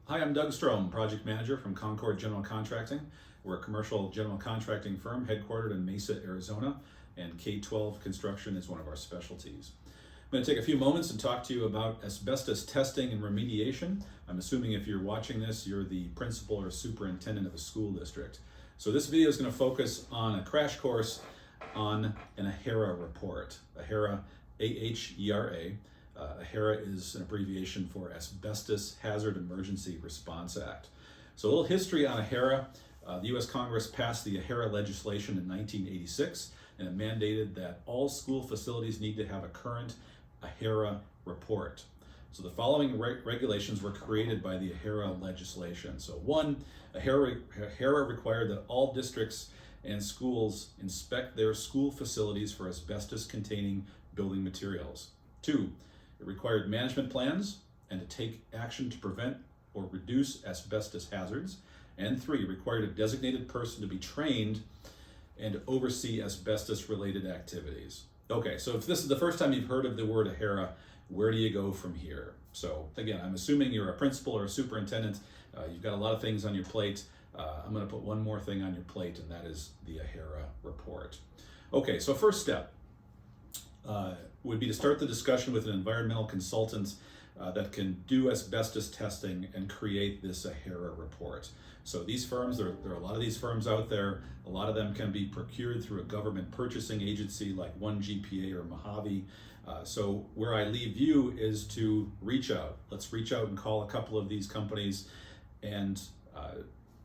Hi, I'm Doug Strom, Project Manager from Concord General Contracting. We're a commercial general contracting firm headquartered in Mesa, Arizona, and K-12 construction is one of our specialties. I'm going to take a few moments and talk to you about asbestos testing and remediation. I'm assuming if you're watching this, you're the principal or superintendent of a school district. So this video is going to focus on a crash course on an AHERA report. AHERA, A-H-E-R-A. AHERA is an abbreviation for Asbestos Hazard Emergency Response Act. So a little history on AHERA. The U.S. Congress passed the AHERA legislation in 1986, and it mandated that all school facilities need to have a current AHERA report. So the following regulations were created by the AHERA legislation. So one, AHERA required that all districts and schools inspect their school facilities for asbestos-containing building materials. Two, it required management plans and to take action to prevent or reduce asbestos hazards. And three, it required a designated person to be trained and to oversee asbestos-related activities. Okay, so if this is the first time you've heard of the word AHERA, where do you go from here? So again, I'm assuming you're a principal or a superintendent. You've got a lot of things on your plate. I'm going to put one more thing on your plate, and that is the AHERA report. Okay, so first step would be to start the discussion with an environmental consultant that can do asbestos testing and create this AHERA report. So these firms, there are a lot of these firms out there. A lot of them can be procured through a government purchasing agency like 1GPA or Mojave. So where I leave you is to reach out. Let's reach out and call a couple of these companies and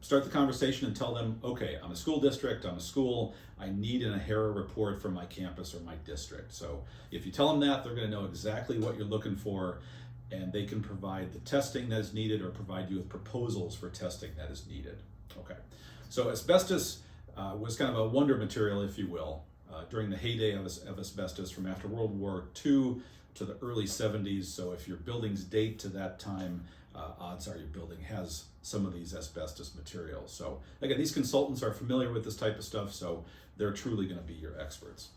start the conversation and tell them, okay, I'm a school district, I'm a school, I need an AHERA report for my campus or my district. So if you tell them that, they're going to know exactly what you're looking for, and they can provide the testing that is needed or provide you with proposals for testing that is needed. Okay, so asbestos was kind of a wonder material, if you will, during the heyday of asbestos from after World War II to the early 70s. So if your buildings date to that time, odds are your building has some of these asbestos materials. So again, these consultants are familiar with this type of stuff, so they're truly going to be your experts.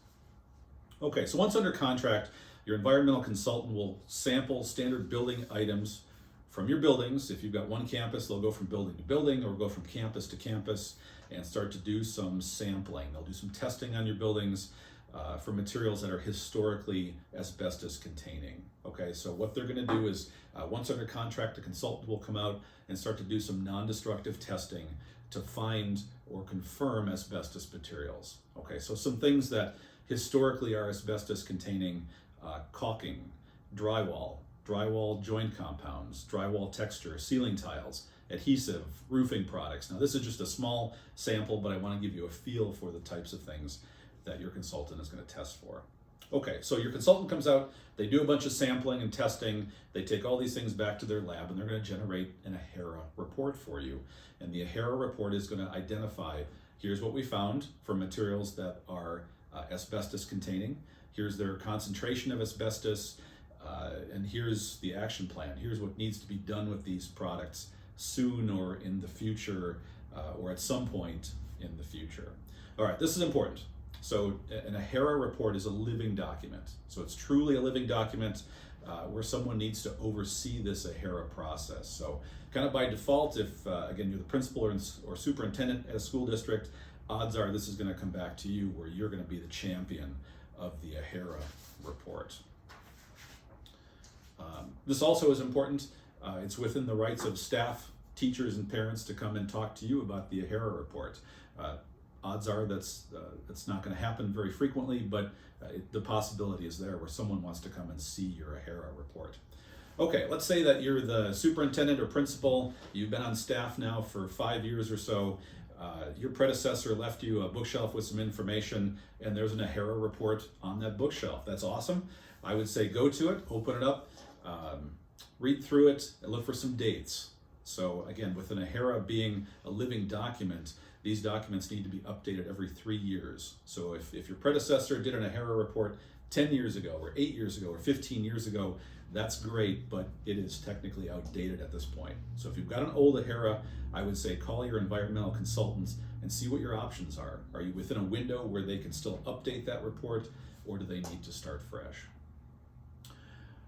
Okay, so once under contract, your environmental consultant will sample standard building items from your buildings. If you've got one campus, they'll go from building to building or go from campus to campus and start to do some sampling. They'll do some testing on your buildings for materials that are historically asbestos containing. Okay, so what they're going to do is once under contract, the consultant will come out and start to do some non-destructive testing to find or confirm asbestos materials. Okay, so some things that historically are asbestos containing: caulking, drywall joint compounds, drywall texture, ceiling tiles, adhesive, roofing products. Now this is just a small sample, but I want to give you a feel for the types of things that your consultant is going to test for. Okay, so your consultant comes out, they do a bunch of sampling and testing, they take all these things back to their lab, and they're going to generate an AHERA report for you. And the AHERA report is going to identify, here's what we found for materials that are asbestos containing, here's their concentration of asbestos, and here's the action plan. Here's what needs to be done with these products soon or in the future, or at some point in the future. All right, this is important. So an AHERA report is a living document. So it's truly a living document where someone needs to oversee this AHERA process. So kind of by default, if again, you're the principal or superintendent at a school district, odds are this is going to come back to you where you're going to be the champion of the AHERA report. This also is important. It's within the rights of staff, teachers, and parents to come and talk to you about the AHERA report. Odds are that's not going to happen very frequently, but the possibility is there where someone wants to come and see your AHERA report. Okay, let's say that you're the superintendent or principal. You've been on staff now for 5 years or so. Your predecessor left you a bookshelf with some information, and there's an AHERA report on that bookshelf. That's awesome. I would say go to it, open it up, read through it, and look for some dates. So again, with an AHERA being a living document, these documents need to be updated every 3 years. So if your predecessor did an AHERA report 10 years ago, or 8 years ago, or 15 years ago, that's great, but it is technically outdated at this point. So if you've got an old AHERA, I would say call your environmental consultants and see what your options are. Are you within a window where they can still update that report, or do they need to start fresh?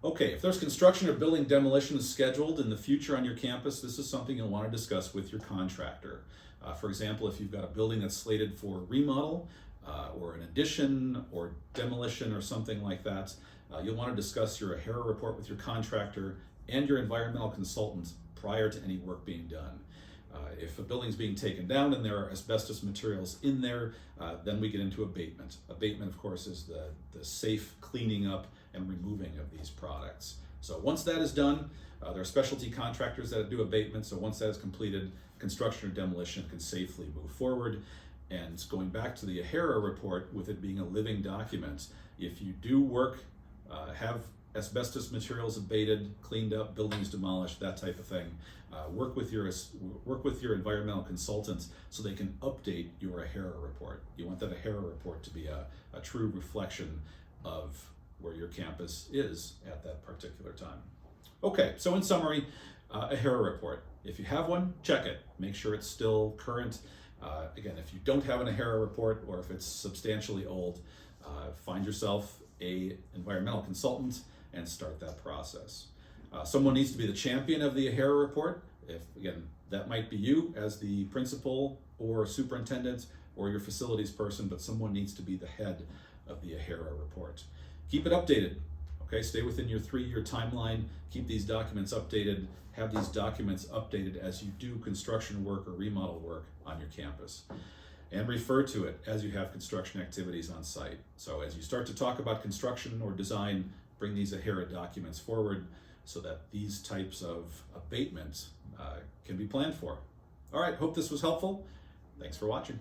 Okay, if there's construction or building demolition scheduled in the future on your campus, this is something you'll want to discuss with your contractor. For example, if you've got a building that's slated for remodel or an addition or demolition or something like that, you'll want to discuss your AHERA report with your contractor and your environmental consultant prior to any work being done. If a building's being taken down and there are asbestos materials in there, then we get into abatement. Abatement, of course, is the safe cleaning up and removing of these products. So once that is done, there are specialty contractors that do abatement, so once that is completed, construction or demolition can safely move forward. And going back to the AHERA report, with it being a living document, if you do work, have asbestos materials abated, cleaned up, buildings demolished, that type of thing, work with your environmental consultants so they can update your AHERA report. You want that AHERA report to be a true reflection of where your campus is at that particular time. Okay, so in summary, AHERA report. If you have one, check it. Make sure it's still current. Again, if you don't have an AHERA report or if it's substantially old, find yourself an environmental consultant and start that process. Someone needs to be the champion of the AHERA report. If, again, that might be you as the principal or superintendent or your facilities person, but someone needs to be the head of the AHERA report. Keep it updated. Okay, stay within your 3-year timeline. Keep these documents updated. Have these documents updated as you do construction work or remodel work on your campus. And refer to it as you have construction activities on site. So as you start to talk about construction or design, bring these AHERA documents forward so that these types of abatements can be planned for. All right, hope this was helpful. Thanks for watching.